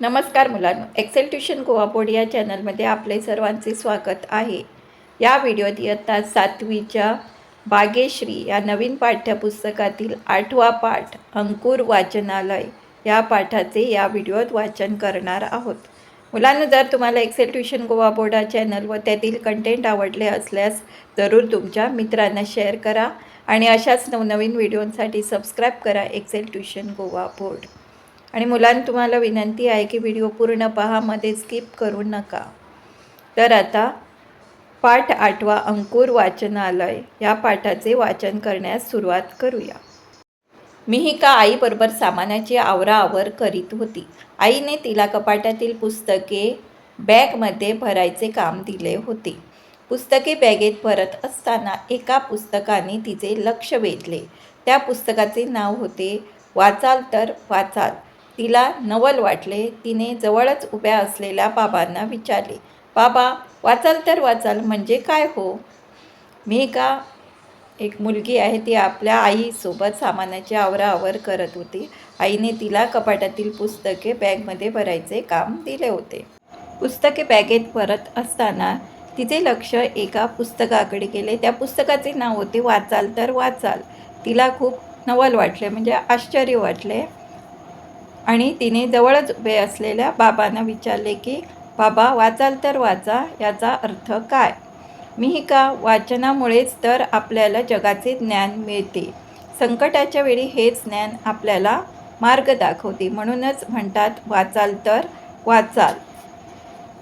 नमस्कार मुलांनो, Excel tuition Goa board या चॅनलमध्ये आपले सर्वांचे स्वागत आहे. या व्हिडिओत इयत्ता 7वीच्या बागेश्री या नवीन पाठ्यपुस्तकातील 8वा पाठ अंकुर वाचनालय या पाठाचे या व्हिडिओत वाचन करणार आहोत. मुलांनो, जर तुम्हाला एक्सेल ट्युशन गोवा बोर्ड हा चॅनल व त्यातील कंटेंट आवडले असल्यास जरूर तुमच्या मित्रांना शेअर करा आणि अशाच नवनवीन व्हिडिओंसाठी सबस्क्राईब करा एक्सेल ट्युशन गोवा बोर्ड. आणि मुलांना तुम्हाला विनंती आहे की व्हिडिओ पूर्ण पहा, मध्ये स्किप करू नका. तर आता पाठ 8वा अंकुर वाचनालय या पाठाचे वाचन करण्यास सुरुवात करूया. मिहिका आईबरोबर सामानाची आवराआवर करीत होती. आईने तिला कपाटातील पुस्तके बॅगमध्ये भरायचे काम दिले होते. पुस्तके बॅगेत भरत असताना एका पुस्तकाने तिचे लक्ष वेधले. त्या पुस्तकाचे नाव होते वाचाल तर वाचाल. तिला नवल वाटले. तिने जवळच उभ्या असलेल्या बाबांना विचारले, बाबा, वाचाल तर वाचाल म्हणजे काय हो? मिहिका, एक मुलगी आहे, ती आपल्या आईसोबत सामानाची आवराआवर करत होती. आईने तिला कपाटातील पुस्तके बॅगमध्ये भरायचे काम दिले होते. पुस्तके बॅगेत भरत असताना तिचे लक्ष एका पुस्तकाकडे गेले. त्या पुस्तकाचे नाव होते वाचाल तर वाचाल. तिला खूप नवल वाटले, म्हणजे आश्चर्य वाटले आणि तिने जवळच उभे असलेल्या बाबांना विचारले की, बाबा, वाचाल तर वाचा याचा अर्थ काय? मिहिका, वाचनामुळेच तर आपल्याला जगाचे ज्ञान मिळते. संकटाच्या वेळी हेच ज्ञान आपल्याला मार्ग दाखवते. म्हणूनच म्हणतात वाचाल तर वाचाल.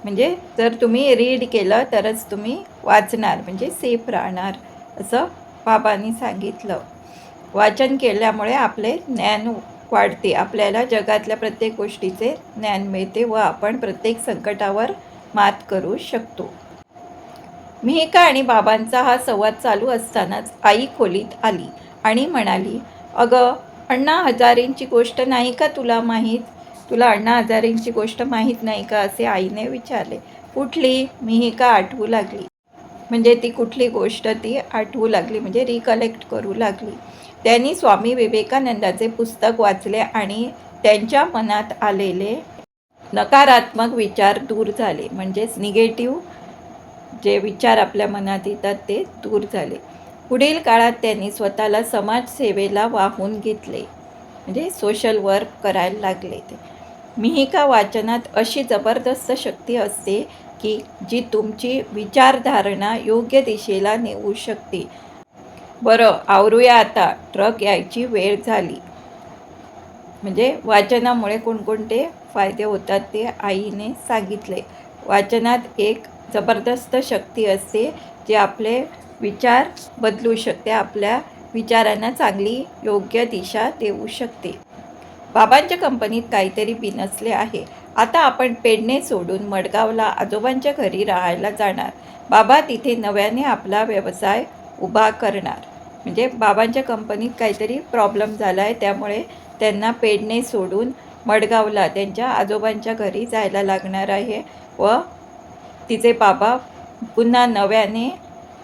म्हणजे जर तुम्ही रीड केलं तरच तुम्ही वाचणार, म्हणजे सेफ राहणार, असं बाबांनी सांगितलं. वाचन केल्यामुळे आपले ज्ञान वाढते. आपल्याला जगातल्या प्रत्येक गोष्टीचे ज्ञान मिळते व आपण प्रत्येक संकटावर मात करू शकतो. मिहिका आणि बाबांचा हा संवाद चालू असतानाच आई खोलीत आली आणि म्हणाली, अगं, अण्णा हजारेंची गोष्ट नाही का तुला माहीत? तुला अण्णा हजारेंची गोष्ट माहीत नाही का, असे आईने विचारले. कुठली? मिहिका आठवू लागली. म्हणजे ती कुठली गोष्ट ती आठवू लागली, म्हणजे रिकलेक्ट करू लागली. त्यांनी स्वामी विवेकानंदाचे पुस्तक वाचले आणि त्यांच्या मनात आलेले नकारात्मक विचार दूर झाले. म्हणजेच निगेटिव्ह जे विचार आपल्या मनात येतात ते दूर झाले. पुढील काळात त्यांनी स्वतःला समाजसेवेला वाहून घेतले, म्हणजे सोशल वर्क करायला लागले. ते मिहिका, वाचनात अशी जबरदस्त शक्ती असते की जी तुमची विचारधारणा योग्य दिशेला नेऊ शकते. बरं, आवरूया आता, ट्रक यायची वेळ झाली. म्हणजे वाचनामुळे कोणकोणते फायदे होतात ते आईने सांगितले. वाचनात एक जबरदस्त शक्ती असते जे आपले विचार बदलू शकते, आपल्या विचारांना चांगली योग्य दिशा देऊ शकते. बाबांच्या कंपनीत काहीतरी बिनसले आहे. आता आपण पेडणे सोडून मडगावला आजोबांच्या घरी राहायला जाणार. बाबा तिथे नव्याने आपला व्यवसाय उभा करणार. म्हणजे बाबांच्या कंपनीत काहीतरी प्रॉब्लेम झाला आहे, त्यामुळे त्यांना पेडणे सोडून मडगावला त्यांच्या आजोबांच्या घरी जायला लागणार आहे व तिचे बाबा पुन्हा नव्याने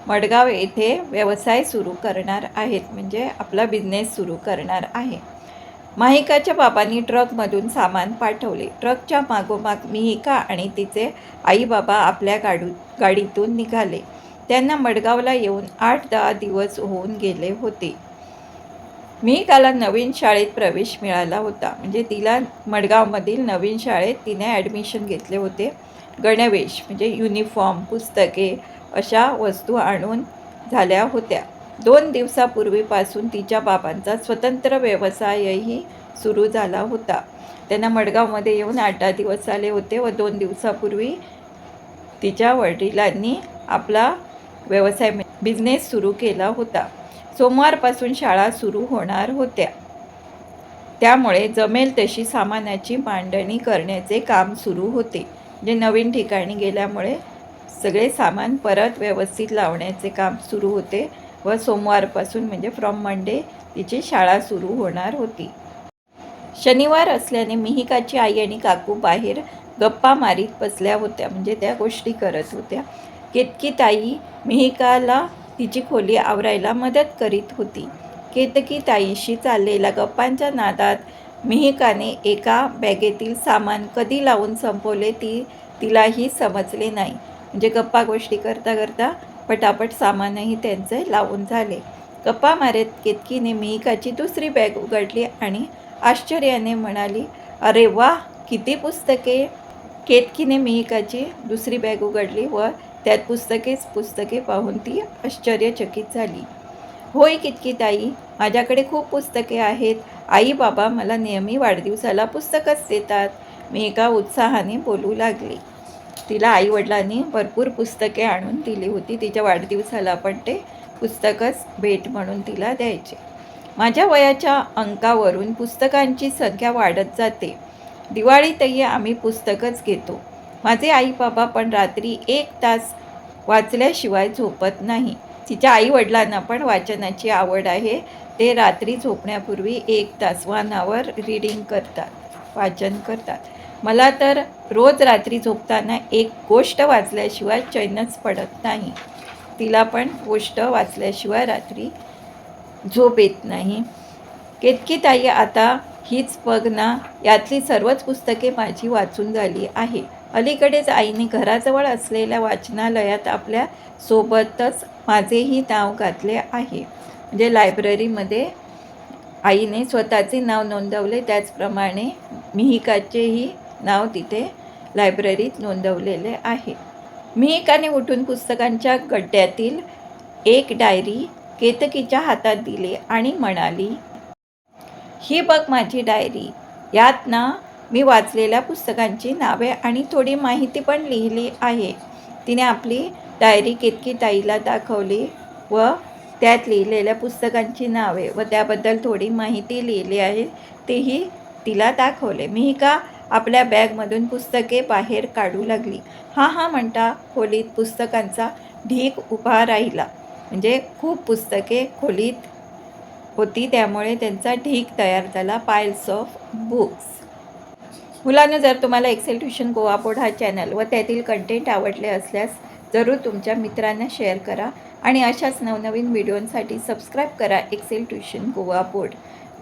मडगाव येथे व्यवसाय सुरू करणार आहेत, म्हणजे आपला बिझनेस सुरू करणार आहे. मिहिकाच्या बाबांनी ट्रकमधून सामान पाठवले. ट्रकच्या मागोमाग मिहिका आणि तिचे आई बाबा आपल्या गाडीतून निघाले. त्यांना मडगावला येऊन 8-10 दिवस होऊन गेले होते. मिहिकाला नवीन शाळेत प्रवेश मिळाला होता. म्हणजे तिला मडगावमधील नवीन शाळेत तिने ॲडमिशन घेतले होते. गणवेश म्हणजे युनिफॉर्म, पुस्तके अशा वस्तू आणून झाल्या होत्या. 2 दिवसापूर्वीपासून तिच्या बाबांचा स्वतंत्र व्यवसायही सुरू झाला होता. त्यांना मडगावमध्ये येऊन 8-10 दिवस आले होते व 2 दिवसापूर्वी तिच्या वडिलांनी आपला व्यवसाय बिझनेस सुरू केला होता. सोमवारपासून शाळा सुरू होणार होत्या, त्यामुळे जमेल तशी सामानाची मांडणी करण्याचे काम सुरू होते. म्हणजे नवीन ठिकाणी गेल्यामुळे सगळे सामान परत व्यवस्थित लावण्याचे काम सुरू होते व सोमवारपासून म्हणजे फ्रॉम मंडे तिची शाळा सुरू होणार होती. शनिवार असल्याने मिहिकाची आई आणि काकू बाहेर गप्पा मारीत बसल्या होत्या, म्हणजे त्या गोष्टी करत होत्या. केतकी ताई मिहिकाला तिची खोली आवरायला मदत करीत होती. केतकी ताईशी चाललेल्या गप्पांच्या नादात मिहिकाने एका बॅगेतील सामान कधी लावून संपवले तिलाही समजले नाही. म्हणजे गप्पा गोष्टी करता करता पटापट सामानही त्यांचे लावून झाले. गप्पा मारत केतकीने मिहिकाची दुसरी बॅग उघडली आणि आश्चर्याने म्हणाली, अरे वा, किती पुस्तके. केतकीने मिहिकाची दुसरी बॅग उघडली व त्यात पुस्तके पाहून ती आश्चर्यचकित झाली. होय ताई, माझ्याकडे खूप पुस्तके आहेत. आई बाबा मला नेहमी वाढदिवसाला पुस्तकच देतात. मिहिका उत्साहाने बोलू लागली. तिला आईवडिलांनी भरपूर पुस्तके आणून दिली होती. तिच्या वाढदिवसाला पण ते पुस्तकच भेट म्हणून तिला द्यायचे. माझ्या वयाच्या अंकावरून पुस्तकांची संख्या वाढत जाते. दिवाळीतही आम्ही पुस्तकच घेतो. माझे आई बाबा पण रात्री 1 तास वाचल्याशिवाय झोपत नाही. तिच्या आईवडिलांना पण वाचनाची आवड आहे. ते रात्री झोपण्यापूर्वी 1 तास 1 आवर रीडिंग करतात, वाचन करतात. मला तर रोज रात्री झोपताना एक गोष्ट वाचल्याशिवाय चैनच पडत नाही. तिला पण गोष्ट वाचल्याशिवाय रात्री झोप येत नाही. केतकी ताई, आता हीच बघ ना, यातली सर्वच पुस्तके माझी वाचून झाली आहे. अलीकडेच आईने घराजवळ असलेल्या वाचनालयात आपल्या सोबतच माझेही नाव घातले आहे. म्हणजे लायब्ररीमध्ये आईने स्वतःचे नाव नोंदवले. त्याचप्रमाणे मिहिकाचेही नाव तिथे लायब्ररीत नोंदवलेले आहे. मिहिकाने उठून पुस्तकांच्या गड्ड्यातील एक डायरी केतकीच्या हातात दिली आणि म्हणाली, ही बघ माझी डायरी. यात ना मी वाचलेल्या पुस्तकांची नावे आणि थोडी माहिती पण लिहिली आहे. तिने आपली डायरी केतकी ताईला दाखवली व त्यात लिहिलेल्या पुस्तकांची नावे व त्याबद्दल थोडी माहिती लिहिली आहे तेही तिला दाखवले. मिहिका आपल्या बॅगमधून पुस्तके बाहेर काढू लागली. हा म्हणता खोलीत पुस्तकांचा ढीग उभा राहिला. म्हणजे खूप पुस्तके खोलीत होती, त्यामुळे त्यांचा ढीग तयार झाला. Piles of books. मुलांना, जर तुम्हाला एक्सेल ट्युशन गोवा बोर्ड हा चॅनल व त्यातील कंटेंट आवडले असल्यास जरूर तुमच्या मित्रांना शेअर करा आणि अशाच नवनवीन व्हिडिओंसाठी सबस्क्राईब करा एक्सेल ट्युशन गोवा बोर्ड.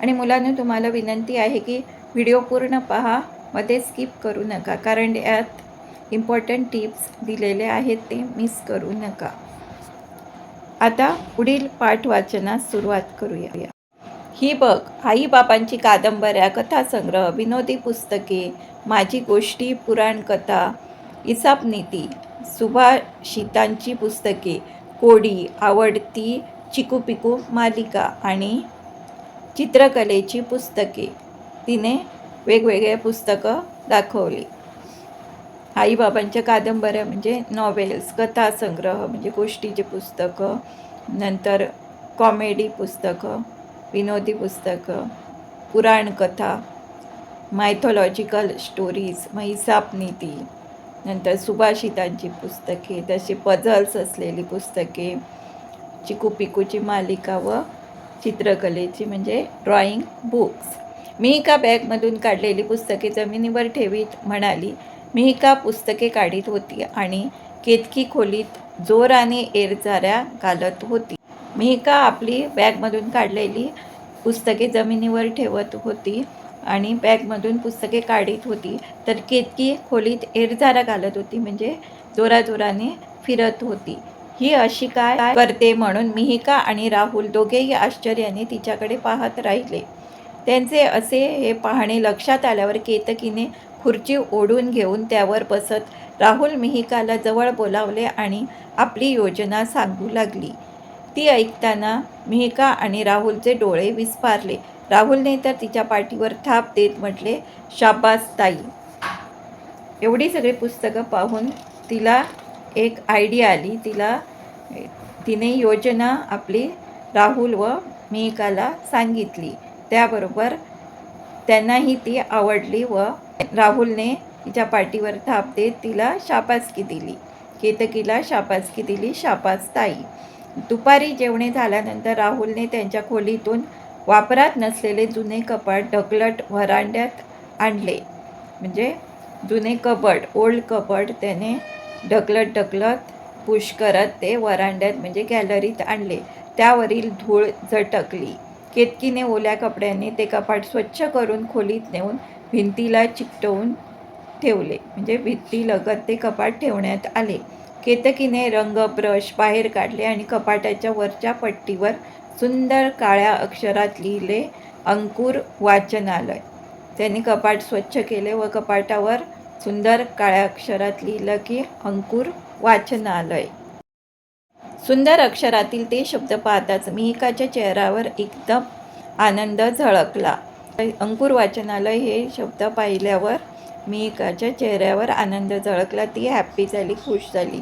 आणि मुलांना, तुम्हाला विनंती आहे की व्हिडिओ पूर्ण पहा, मध्ये स्किप करू नका, कारण यात इम्पॉर्टंट टिप्स दिलेले आहेत, ते मिस करू नका. आता पुढील पाठ वाचनास सुरुवात करूया. ही बघ आईबाबांची कादंबऱ्या, कथासंग्रह, विनोदी पुस्तके, माझी गोष्टी, पुराणकथा, इसापनीती, सुभाषितांची पुस्तके, कोडी, आवडती चिकूपिकू मालिका आणि चित्रकलेची पुस्तके. तिने वेगवेगळे पुस्तकं दाखवली. आईबाबांच्या कादंबऱ्या म्हणजे नॉवेल्स, कथासंग्रह म्हणजे गोष्टीचे पुस्तकं, नंतर कॉमेडी पुस्तकं, विनोदी पुस्तकं, पुराणकथा, मायथॉलॉजिकल स्टोरीज, इसापनीती, नंतर सुभाषितांची पुस्तके, तसे पझल्स असलेली पुस्तके, चिकूपिकूची मालिका व चित्रकलेची म्हणजे ड्रॉइंग बुक्स. मिहिका बॅगमधून काढलेली पुस्तके जमिनीवर ठेवीत म्हणाली. मिहिका पुस्तके काढीत होती आणि केतकी खोलीत जोराने एरझाऱ्या घालत होती. मिहिका आपली बॅगमधून काढलेली पुस्तके जमिनीवर ठेवत होती आणि बॅगमधून पुस्तके काढीत होती, तर केतकी खोलीत एरझारा घालत होती, म्हणजे जोराजोराने फिरत होती. ही अशी काय करते म्हणून मिहिका आणि राहुल दोघेही आश्चर्याने तिच्याकडे पाहत राहिले. त्यांचे असे हे पाहणे लक्षात आल्यावर केतकीने खुर्ची ओढून घेऊन त्यावर बसत राहुल मिहिकाला जवळ बोलावले आणि आपली योजना सांगू लागली. ती ऐकताना मिहिका आणि राहुलचे डोळे विस्फारले. राहुलने तर तिच्या पाठीवर थाप देत म्हटले, शाबास ताई. एवढी सगळी पुस्तकं पाहून तिला एक आयडिया आली. तिने योजना आपली राहुल व मिहिकाला सांगितली. त्याबरोबर त्यांनाही ती आवडली व राहुलने तिच्या पाठीवर थाप देत तिला शाबासकी दिली. केतकीला शाबासकी दिली, शाबास ताई. दुपारी जेवणे झाल्यानंतर राहुलने त्यांच्या खोलीतून वापरात नसलेले जुने कपाट ढकलत व्हरांड्यात आणले. म्हणजे जुने कबड, ओल्ड कबड त्याने ढकलत पुश करत ते व्हरांड्यात म्हणजे गॅलरीत आणले. त्यावरील धूळ झटकली. केतकीने ओल्या कपड्याने ते कपाट स्वच्छ करून खोलीत नेऊन भिंतीला चिकटवून ठेवले. म्हणजे भिंतीलगत ते कपाट ठेवण्यात आले. केतकीने रंग ब्रश बाहेर काढले आणि कपाटाच्या वरच्या पट्टीवर सुंदर काळ्या अक्षरात लिहिले, अंकुर वाचनालय. त्यांनी कपाट स्वच्छ केले व कपाटावर सुंदर काळ्या अक्षरात लिहिलं की अंकुर वाचनालय. सुंदर अक्षरातील ते शब्द पाहताच मिहिकाच्या चेहऱ्यावर एकदम आनंद झळकला. अंकुर वाचनालय हे शब्द पाहिल्यावर मिहिकाच्या चेहऱ्यावर आनंद झळकला. ती हॅप्पी झाली, खुश झाली.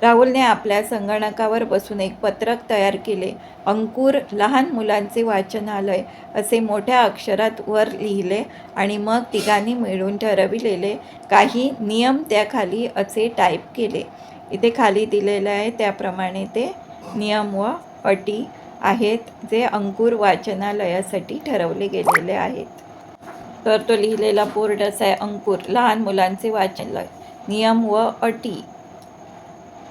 राहुलने आपल्या संगणकावर बसून एक पत्रक तयार केले. अंकुर लहान मुलांचे वाचनालय असे मोठ्या अक्षरात वर लिहिले आणि मग तिघांनी मिळून ठरविलेले काही नियम त्याखाली असे टाईप केले. इथे खाली दिलेलं आहे त्याप्रमाणे ते नियम व अटी आहेत जे अंकुर वाचनालयासाठी ठरवले गेलेले आहेत. तर तो लिहिलेला बोर्ड असा आहे, अंकुर लहान मुलांचे वाचनालय. नियम व अटी: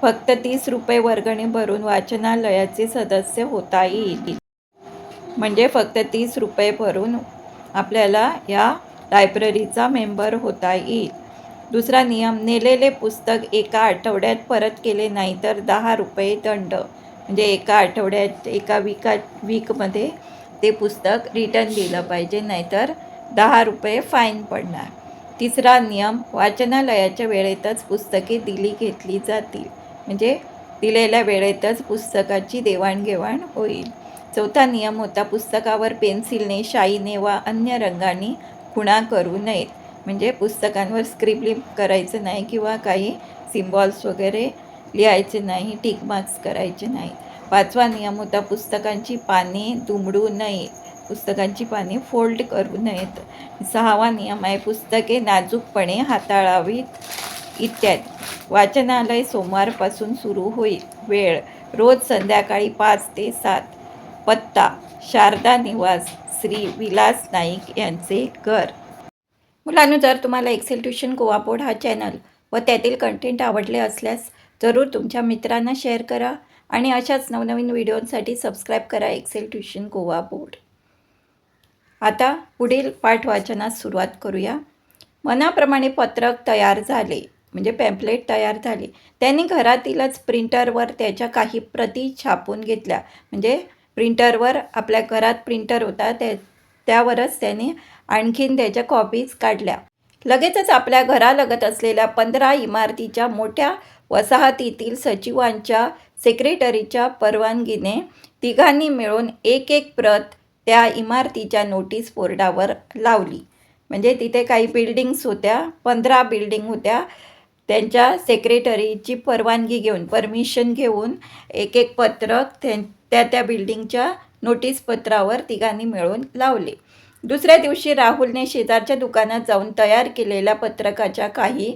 फक्त 30 रुपये वर्गणी भरून वाचनालयाचे सदस्य होता येईल. म्हणजे फक्त 30 रुपये भरून आपल्याला या लायब्ररीचा मेंबर होता येईल. दुसरा नियम: नेलेले पुस्तक एका आठवड्यात परत केले नाही तर 10 रुपये दंड. म्हणजे एका आठवड्यात एका वीकमध्ये ते पुस्तक रिटर्न दिलं पाहिजे, नाहीतर 10 रुपये फाईन पडणार. तिसरा नियम: वाचनालयाच्या वेळेतच पुस्तके दिली घेतली जातील. म्हणजे दिलेल्या वेळेतच पुस्तकाची देवाणघेवाण होईल. चौथा नियम होता, पुस्तकावर पेन्सिलने, शाईने वा अन्य रंगाने खुणा करू नयेत. म्हणजे पुस्तकांवर स्क्रिबलिंग करायचं नाही किंवा काही सिम्बॉल्स वगैरे लिहायचे नाही, टिक मार्क्स करायचे नाही. पाचवा नियम होता, पुस्तकांची पाने दुमडू नयेत, पुस्तकांची पाने फोल्ड करू नयेत. सहावा नियम आहे, पुस्तके नाजूकपणे हाताळावीत इत्यादी. वाचनालय सोमवारपासून सुरू होईल. वेळ: रोज संध्याकाळी 5 ते 7. पत्ता: शारदा निवास, श्री विलास नाईक यांचे घर. मुलांनो, जर तुम्हाला एक्सेल ट्युशन गोवा बोर्ड हा चॅनल व त्यातील कंटेंट आवडले असल्यास जरूर तुमच्या मित्रांना शेअर करा आणि अशाच नवनवीन व्हिडिओसाठी सबस्क्राईब करा एक्सेल ट्युशन गोवा बोर्ड. आता पुढील पाठ वाचनास सुरुवात करूया. मनाप्रमाणे पत्रक तयार झाले, म्हणजे पॅम्पलेट तयार झाले. त्यांनी घरातीलच प्रिंटरवर त्याच्या काही प्रती छापून घेतल्या. म्हणजे प्रिंटरवर, आपल्या घरात प्रिंटर होता त्यावरच त्याने आणखीन त्याच्या कॉपीज काढल्या. लगेचच आपल्या घरालगत असलेल्या 15 इमारतीच्या मोठ्या वसाहतीतील सचिवांच्या, सेक्रेटरीच्या परवानगीने तिघांनी मिळून एक एक प्रत त्या इमारतीच्या नोटीस बोर्डावर लावली. म्हणजे तिथे काही बिल्डिंग्स होत्या, 15 बिल्डिंग होत्या. त्यांच्या सेक्रेटरीची परवानगी घेऊन, परमिशन घेऊन एक एक पत्रक त्या बिल्डिंगच्या नोटीस पत्रावर तिघांनी मिळून लावले. दुसऱ्या दिवशी राहुलने शेजारच्या दुकानात जाऊन तयार केलेल्या पत्रकाच्या काही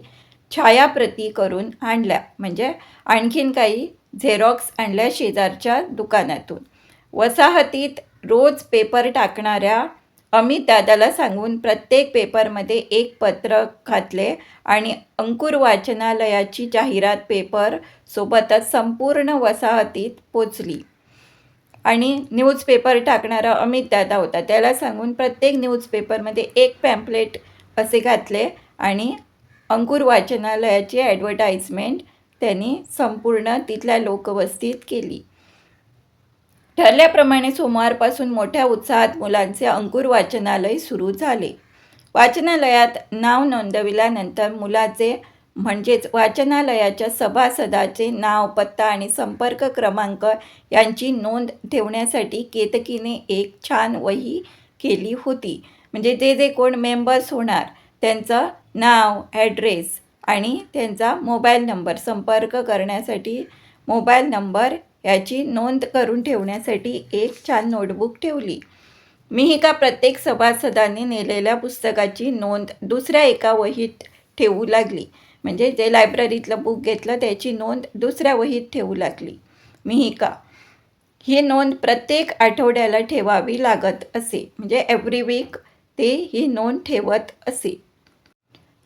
छायाप्रती करून आणल्या. म्हणजे आणखीन काही झेरॉक्स आणल्या शेजारच्या दुकानातून. वसाहतीत रोज पेपर टाकणाऱ्या अमित दादाला सांगून प्रत्येक पेपरमध्ये एक पत्रक घातले आणि अंकुर वाचनालयाची जाहिरात पेपर सोबतच संपूर्ण वसाहतीत पोचली. आणि न्यूजपेपर टाकणारा अमित दादा होता, त्याला सांगून प्रत्येक न्यूजपेपरमध्ये एक पॅम्पलेट असे घातले आणि अंकुर वाचनालयाची ॲडव्हर्टाइजमेंट त्यांनी संपूर्ण तिथल्या लोकवस्तीत केली. ठरल्याप्रमाणे सोमवारपासून मोठ्या उत्साहात मुलांचे अंकुर वाचनालय सुरू झाले. वाचनालयात नाव नोंदविल्यानंतर मुलाचे, म्हणजेच वाचनालयाच्या सभासदाचे नाव, पत्ता आणि संपर्क क्रमांक यांची नोंद ठेवण्यासाठी केतकीने एक छान वही केली होती. म्हणजे जे जे कोण मेंबर्स होणार त्यांचं नाव, ॲड्रेस आणि त्यांचा मोबाईल नंबर, संपर्क करण्यासाठी मोबाईल नंबर याची नोंद करून ठेवण्यासाठी एक छान नोटबुक ठेवली. मिहिका प्रत्येक सभासदाने नेलेल्या पुस्तकाची नोंद दुसऱ्या एका वहीत ठेवू लागली. म्हणजे जे लायब्ररीतलं बुक घेतलं त्याची नोंद दुसऱ्या वहीत ठेवू लागली मिहिका. ही नोंद प्रत्येक आठवड्याला ठेवावी लागत असे. म्हणजे एव्हरी वीक ते ही नोंद ठेवत असे.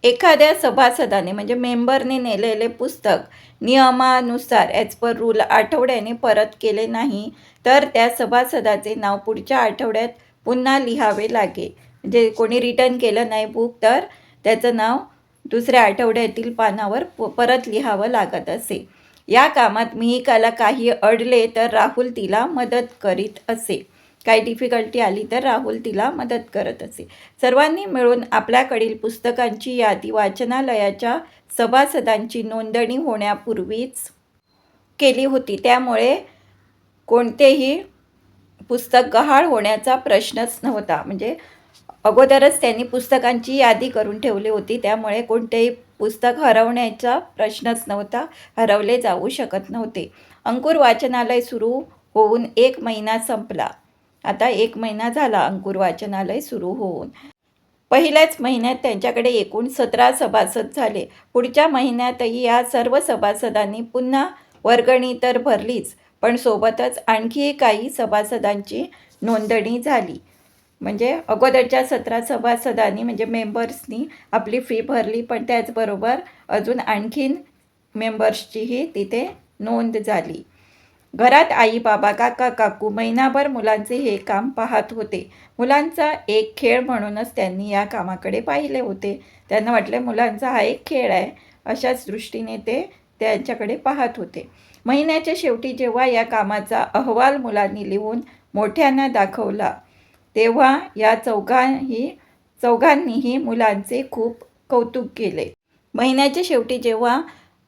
एखाद्या सभासदाने म्हणजे मेंबरने नेलेले पुस्तक नियमानुसार ॲज पर रूल आठवड्याने परत केले नाही तर त्या सभासदाचे नाव पुढच्या आठवड्यात पुन्हा लिहावे लागेल. म्हणजे कोणी रिटर्न केलं नाही बुक तर त्याचं नाव दुसऱ्या आठवड्यातील पानावर परत लिहावं लागत असे. या कामात मिहिकाला काही अडले तर राहुल तिला मदत करीत असे. काही डिफिकल्टी आली तर राहुल तिला मदत करत असे. सर्वांनी मिळून आपल्याकडील पुस्तकांची यादी वाचनालयाच्या सभासदांची नोंदणी होण्यापूर्वीच केली होती. त्यामुळे कोणतेही पुस्तक गहाळ होण्याचा प्रश्नच नव्हता. म्हणजे अगोदरच त्यांनी पुस्तकांची यादी करून ठेवली होती. त्यामुळे कोणतेही पुस्तक हरवण्याचा प्रश्नच नव्हता. हरवले जाऊ शकत नव्हते. अंकुर वाचनालय सुरू होऊन 1 महिना संपला. आता 1 महिना झाला अंकुर वाचनालय सुरू होऊन. पहिल्याच महिन्यात त्यांच्याकडे एकूण 17 सभासद झाले. पुढच्या महिन्यातही या सर्व सभासदांनी पुन्हा वर्गणी तर भरलीच, पण सोबतच आणखी काही सभासदांची नोंदणी झाली. म्हणजे अगोदरच्या 17 सभासदांनी म्हणजे मेंबर्सनी आपली फी भरली, पण त्याचबरोबर अजून आणखीन मेंबर्सचीही तिथे नोंद झाली. घरात आई बाबा काका काकू महिनाभर मुलांचे हे काम पाहत होते. मुलांचा एक खेळ म्हणूनच त्यांनी या कामाकडे पाहिले होते. त्यांना वाटले मुलांचा हा एक खेळ आहे, अशाच दृष्टीने ते त्यांच्याकडे पाहत होते. महिन्याच्या शेवटी जेव्हा या कामाचा अहवाल मुलांनी लिहून मोठ्यांना दाखवला तेव्हा या चौघांनीही मुलांचे खूप कौतुक केले. महिन्याच्या शेवटी जेव्हा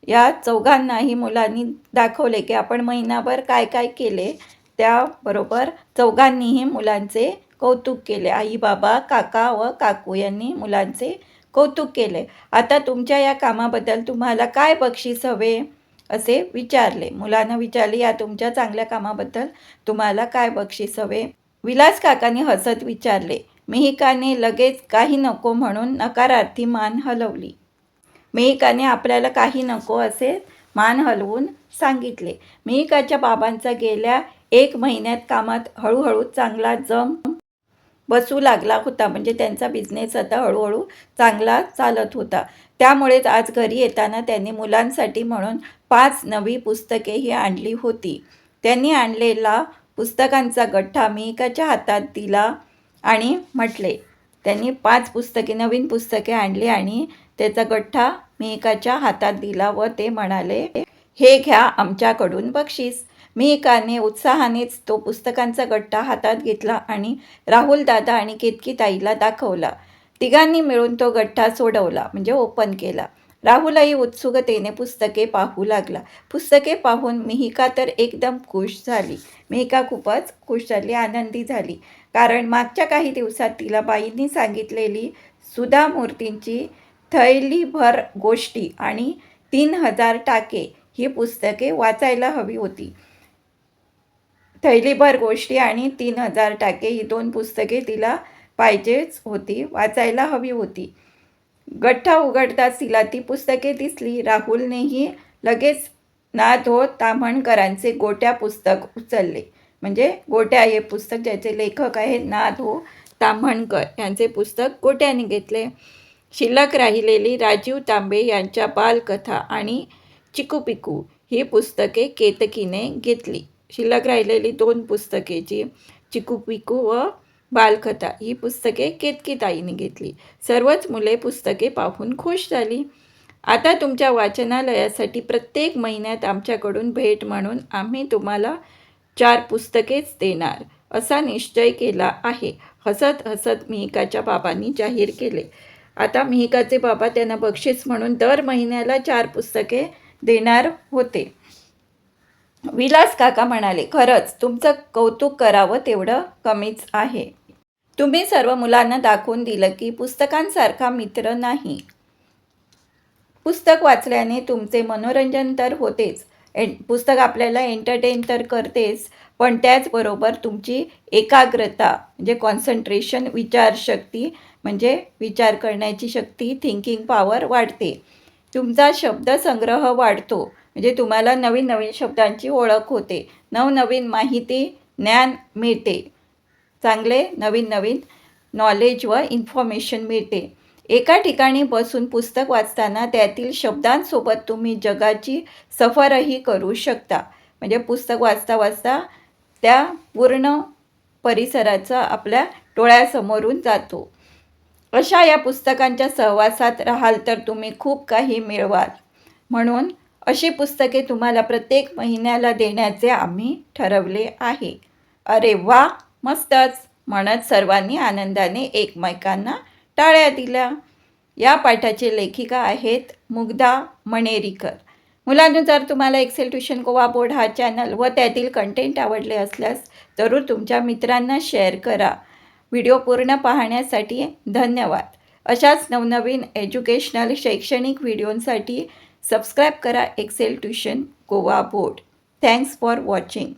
या चौघांनाही मुलांनी दाखवले की आपण महिनाभर काय काय केले, त्याबरोबर चौघांनीही मुलांचे कौतुक केले. आई बाबा काका व काकू यांनी मुलांचे कौतुक केले. आता तुमच्या या कामाबद्दल तुम्हाला काय बक्षीस हवे असे विचारले. मुलांना विचारले या तुमच्या चांगल्या कामाबद्दल तुम्हाला काय बक्षीस हवे. विलास काकांनी हसत विचारले. मिहिकाने लगेच काही नको म्हणून नकारार्थी मान हलवली. मिहिकाने आपल्याला काही नको असे मान हलवून सांगितले. मिहिकाच्या बाबांचा गेल्या 1 महिन्यात कामात हळूहळू चांगला जम बसू लागला होता. म्हणजे त्यांचा बिझनेस आता हळूहळू चांगला चालत होता. त्यामुळेच आज घरी येताना त्यांनी मुलांसाठी म्हणून 5 नवी पुस्तकेही आणली होती. त्यांनी आणलेला पुस्तकांचा गठ्ठा मिहिकाच्या हातात दिला आणि म्हटले. त्यांनी 5 नवीन पुस्तके आणली आणि त्याचा गठ्ठा मिहिकाच्या हातात दिला व ते म्हणाले, हे घ्या आमच्याकडून बक्षीस. मिहिकाने उत्साहानेच तो पुस्तकांचा गठ्ठा हातात घेतला आणि राहुल दादा आणि केतकीताईला दाखवला. तिघांनी मिळून तो गठ्ठा सोडवला म्हणजे ओपन केला. राहुलही उत्सुकतेने पुस्तके पाहू लागला. पुस्तके पाहून मिहिका तर एकदम खुश झाली. मिहिका खूपच खुश झाली, आनंदी झाली. कारण मागच्या काही दिवसात तिला बाईंनी सांगितलेली सुधा मूर्तींची थैलीभर गोष्टी आणि 3000 टाके ही पुस्तके वाचायला हवी होती. थैलीभर गोष्टी आणि 3000 टाके ही 2 पुस्तके तिला पाहिजेच होती, वाचायला हवी होती. गठ्ठा उघडताच तिला ती पुस्तके दिसली. राहुलनेही लगेच ना.धो. ताम्हणकरांचे गोट्या पुस्तक उचलले. म्हणजे गोट्या हे पुस्तक ज्याचे लेखक आहेत ना.धो. ताम्हणकर यांचे पुस्तक गोट्याने घेतले. शिल्लक राहिलेली राजीव तांबे यांच्या बालकथा आणि चिकूपिकू ही पुस्तके केतकीने घेतली. शिल्लक राहिलेली 2 पुस्तके चिकूपिकू व बालकथा ही पुस्तके केतकीताईने घेतली. सर्वच मुले पुस्तके पाहून खुश झाली. आता तुमच्या वाचनालयासाठी प्रत्येक महिन्यात आमच्याकडून भेट म्हणून आम्ही तुम्हाला 4 पुस्तकेच देणार असा निश्चय केला आहे, हसत हसत मिहिकाच्या बाबांनी जाहीर केले. आता मिहिकाचे बाबा त्यांना बक्षीस म्हणून दर महिन्याला 4 पुस्तके देणार होते. विलास काका म्हणाले, खरंच तुमचं कौतुक करावं तेवढं कमीच आहे. तुम्ही सर्व मुलांना दाखवून दिलं की पुस्तकांसारखा मित्र नाही. पुस्तक वाचल्याने तुमचे मनोरंजन तर होतेच, पुस्तक आपल्याला एंटरटेन तर करतेच, पण त्याचबरोबर तुमची एकाग्रता म्हणजे कॉन्सन्ट्रेशन, विचारशक्ती म्हणजे विचार करण्याची शक्ती, थिंकिंग पॉवर वाढते. तुमचा शब्दसंग्रह वाढतो म्हणजे तुम्हाला नवीन नवीन शब्दांची ओळख होते, नवनवीन माहिती ज्ञान मिळते, चांगले नवीन नवीन नॉलेज व इन्फॉर्मेशन मिळते. एका ठिकाणी बसून पुस्तक वाचताना त्यातील शब्दांसोबत तुम्ही जगाची सफरही करू शकता. म्हणजे पुस्तक वाचता वाचता त्या पूर्ण परिसराचा आपल्या डोळ्यासमोरून जातो. अशा या पुस्तकांच्या सहवासात राहाल तर तुम्ही खूप काही मिळवाल. म्हणून अशी पुस्तके तुम्हाला प्रत्येक महिन्याला देण्याचे आम्ही ठरवले आहे. अरे वा, मस्तच, म्हणत सर्वांनी आनंदाने एकमेकांना टाळ्या दिल्या. या पाठाचे लेखिका आहेत मुग्धा मणेरीकर. मुलांनो, जर तुम्हाला एक्सेल ट्युशन गोवा बोर्ड हा चॅनल व त्यातील कंटेंट आवडले असल्यास जरूर तुमच्या मित्रांना शेअर करा. व्हिडिओ पूर्ण पाहण्यासाठी धन्यवाद. अशाच नवनवीन एज्युकेशनल शैक्षणिक व्हिडिओंसाठी सबस्क्राईब करा Excel tuition Goa board. Thanks for watching.